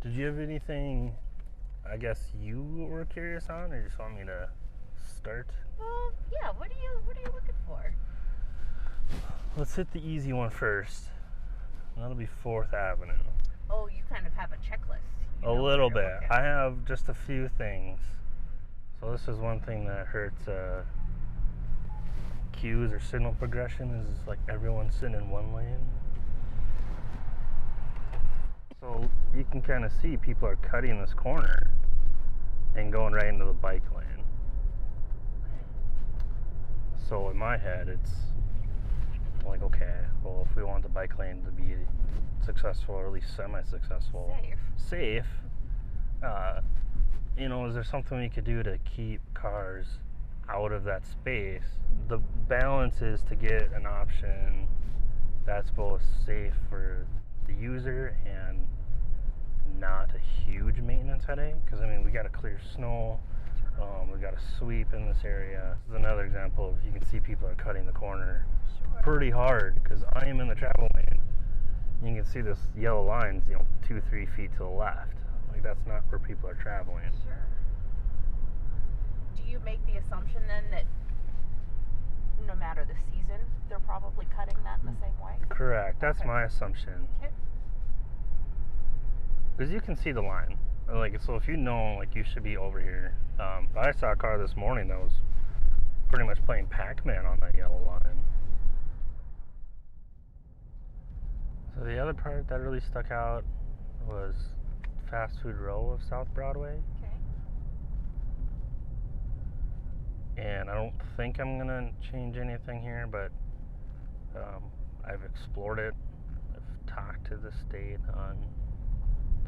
Did you have anything, I guess, you were curious on, or you just want me to start? Yeah. What are you looking for? Let's hit the easy one first. That'll be 4th Avenue. Oh, you kind of have a checklist. You A know little where bit. you're looking. I have just a few things. So this is one thing that hurts cues or signal progression is like everyone sitting in one lane. So you can kind of see people are cutting this corner and going right into the bike lane. So in my head, it's like, okay, well, if we want the bike lane to be successful or at least semi-successful, safe, is there something we could do to keep cars out of that space? The balance is to get an option that's both safe for the user and not a huge maintenance headache, because we got to clear snow, we got to sweep in this area. This is another example of, you can see people are cutting the corner pretty hard, because I am in the travel lane. You can see this yellow line's 2-3 feet to the left. Like, that's not where people are traveling. Sure. Do you make the assumption then that no matter the season, they're probably cutting that in the same way? Correct. That's Okay. my assumption. Okay. Because you can see the line. Like, so if you should be over here. I saw a car this morning that was pretty much playing Pac-Man on that yellow line. So the other part that really stuck out was Fast Food Row of South Broadway. Okay. And I don't think I'm going to change anything here, but I've explored it. I've talked to the state on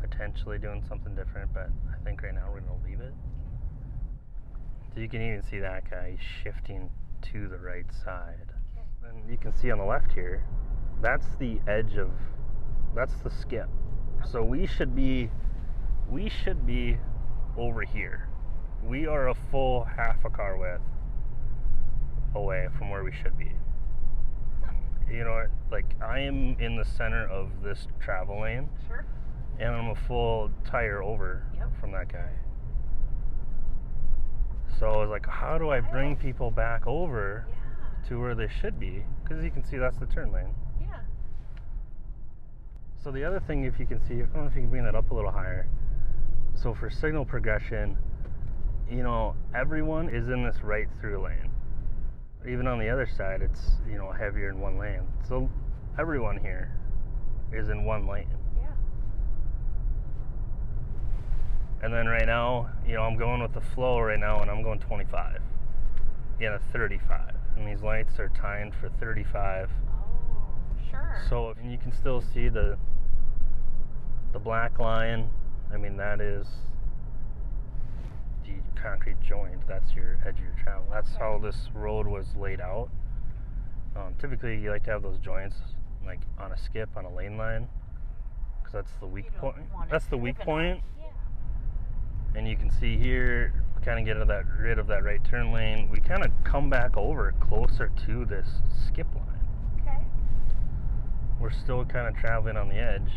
potentially doing something different, but I think right now we're going to leave it. So you can even see that guy shifting to the right side. Okay. And you can see on the left here, that's the edge of, that's the skip. Okay. So we should be over here. We are a full half a car width away from where we should be. Like, I am in the center of this travel lane. Sure. And I'm a full tire over from that guy. So I was like, how do I bring people back over to where they should be? Because you can see that's the turn lane. Yeah. So the other thing, if you can see, I don't know if you can bring that up a little higher. So for signal progression, everyone is in this right through lane. Even on the other side, it's, heavier in one lane. So everyone here is in one lane. Yeah. And then right now, I'm going with the flow right now, and I'm going 25 in a 35. And these lights are timed for 35. Oh, sure. So, and you can still see the black line. That is the concrete joint. That's your edge of your travel. That's how this road was laid out. Typically, you like to have those joints like on a skip on a lane line, because that's the weak point. That's the weak point. Yeah. And you can see here, we kind of get rid of that right turn lane. We kind of come back over closer to this skip line. Okay. We're still kind of traveling on the edge.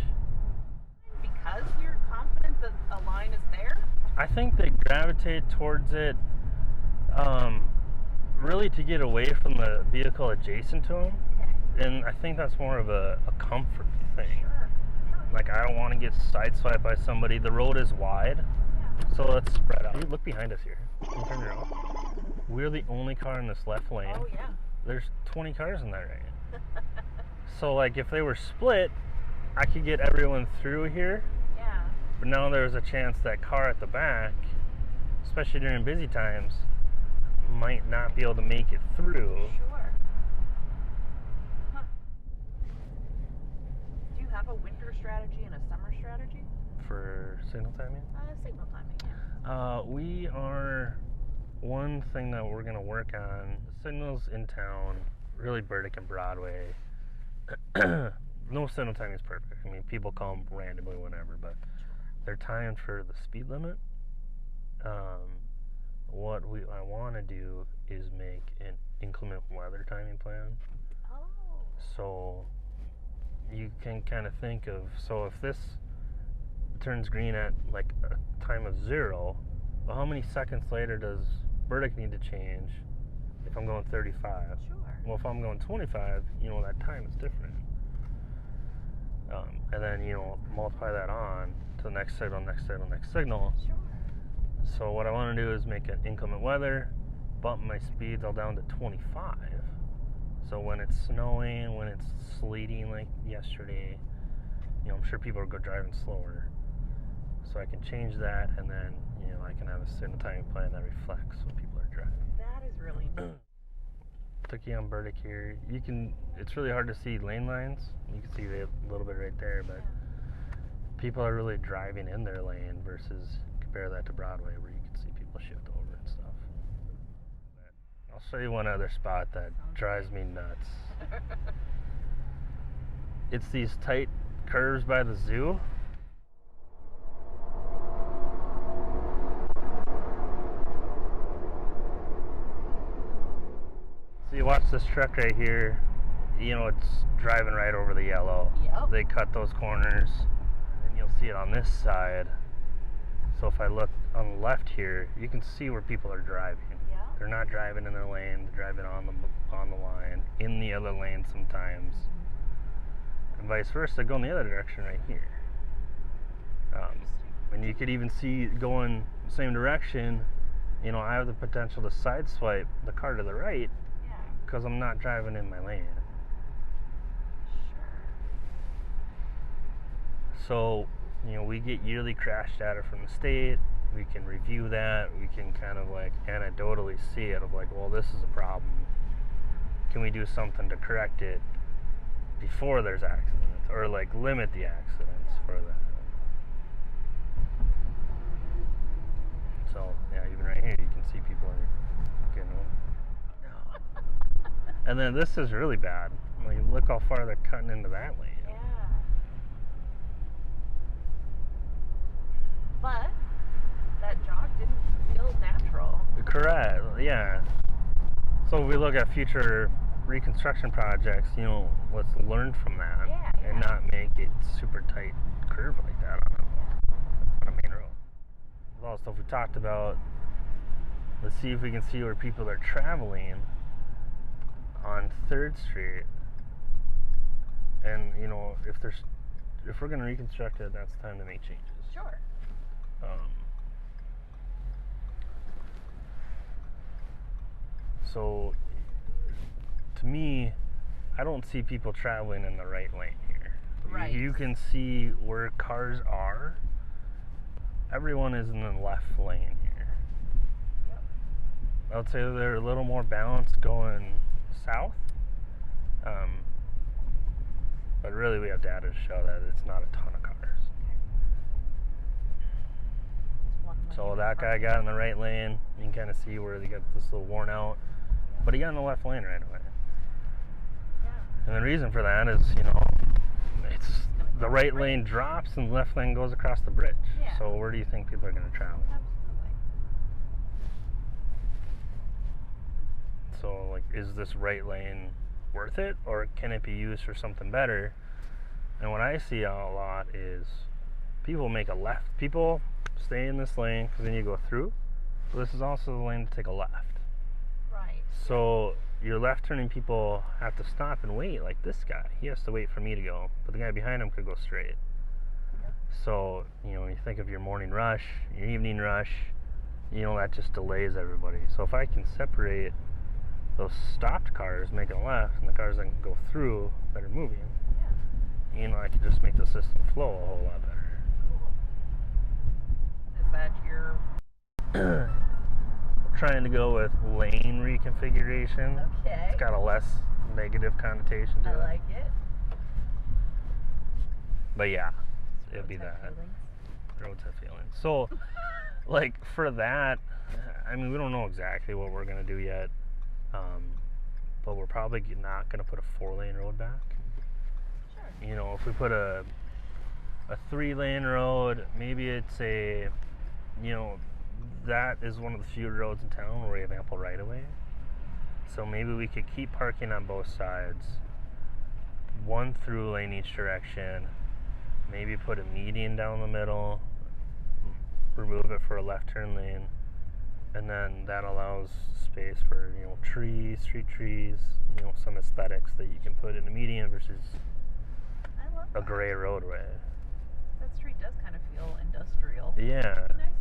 Because you're confident that a line is there? I think they gravitate towards it really to get away from the vehicle adjacent to them. Okay. And I think that's more of a comfort thing. Sure. Like, I don't want to get sideswiped by somebody. The road is wide, so let's spread out. Look behind us here. Can you turn around? We're the only car in this left lane. Oh, yeah. There's 20 cars in that lane. So, like, if they were split, I could get everyone through here. Yeah. But now there's a chance that car at the back, especially during busy times, might not be able to make it through. Sure. Huh. Do you have a winter strategy and a summer strategy? For signal timing? Signal timing, yeah. We are, one thing that we're going to work on, signals in town, really Burdick and Broadway. No signal timing is perfect. People come randomly whenever, but they're timed for the speed limit. What I want to do is make an inclement weather timing plan. Oh. So you can kind of think of, so if this turns green at like a time of 0, well, how many seconds later does Burdick need to change if I'm going 35? Sure. Well, if I'm going 25, that time is different. And then, multiply that on to the next signal, next signal, next signal. Sure. So what I want to do is make it inclement weather, bump my speeds all down to 25. So when it's snowing, when it's sleeting like yesterday, I'm sure people will go driving slower. So I can change that, and then, I can have a signal timing plan that reflects what people are driving. That is really neat. Took you on Burdick here. It's really hard to see lane lines. You can see it a little bit right there, but people are really driving in their lane versus compare that to Broadway where you can see people shift over and stuff. But I'll show you one other spot that drives me nuts. It's these tight curves by the zoo. So you watch this truck right here, it's driving right over the yellow. Yep. They cut those corners, and you'll see it on this side. So if I look on the left here, you can see where people are driving. Yeah. They're not driving in their lane, they're driving on the line, in the other lane sometimes. And vice versa, going the other direction right here. And you could even see going the same direction, I have the potential to sideswipe the car to the right because I'm not driving in my lane. So, we get yearly crash data from the state. We can review that. We can kind of like anecdotally see it of like, well, this is a problem. Can we do something to correct it before there's accidents, or like limit the accidents for that? So, yeah, even right here, you can see people are getting over. And then this is really bad. Like, look how far they're cutting into that lane. Yeah. But that jog didn't feel natural. Correct, yeah. So if we look at future reconstruction projects, let's learn from that and not make it super tight curve like that on a main road. All the stuff we talked about, let's see if we can see where people are traveling on 3rd Street. And, if we're going to reconstruct it, that's time to make changes. Sure. So, to me, I don't see people traveling in the right lane here. Right. You can see where cars are. Everyone is in the left lane here. Yep. I would say they're a little more balanced going south. But really, we have data to show that it's not a ton of cars. So that guy got in the right lane. You can kind of see where they got this little worn out. But he got in the left lane right away. Yeah. And the reason for that is, it's the right lane drops and the left lane goes across the bridge. Yeah. So where do you think people are going to travel? Absolutely. So, like, is this right lane worth it, or can it be used for something better? And what I see a lot is people make a left. People stay in this lane because then you go through. But this is also the lane to take a left. Right. So your left turning people have to stop and wait, like this guy. He has to wait for me to go, but the guy behind him could go straight. Yep. So, when you think of your morning rush, your evening rush, that just delays everybody. So if I can separate those stopped cars making a left and the cars that can go through that are moving, I can just make the system flow a whole lot better. Cool. Is that your... Trying to go with lane reconfiguration. Okay. It's got a less negative connotation to it. I like it. But yeah, it'd be that. Roads have feelings. So, like, for that, we don't know exactly what we're going to do yet. But we're probably not going to put a 4-lane road back. Sure. If we put a 3-lane road, maybe it's a, that is one of the few roads in town where we have ample right-of-way. So maybe we could keep parking on both sides, one through lane each direction, maybe put a median down the middle, remove it for a left turn lane, and then that allows space for, you know, trees, street trees, you know, some aesthetics that you can put in a median versus I love a gray roadway. That street does kind of feel industrial. Yeah. It'd be nice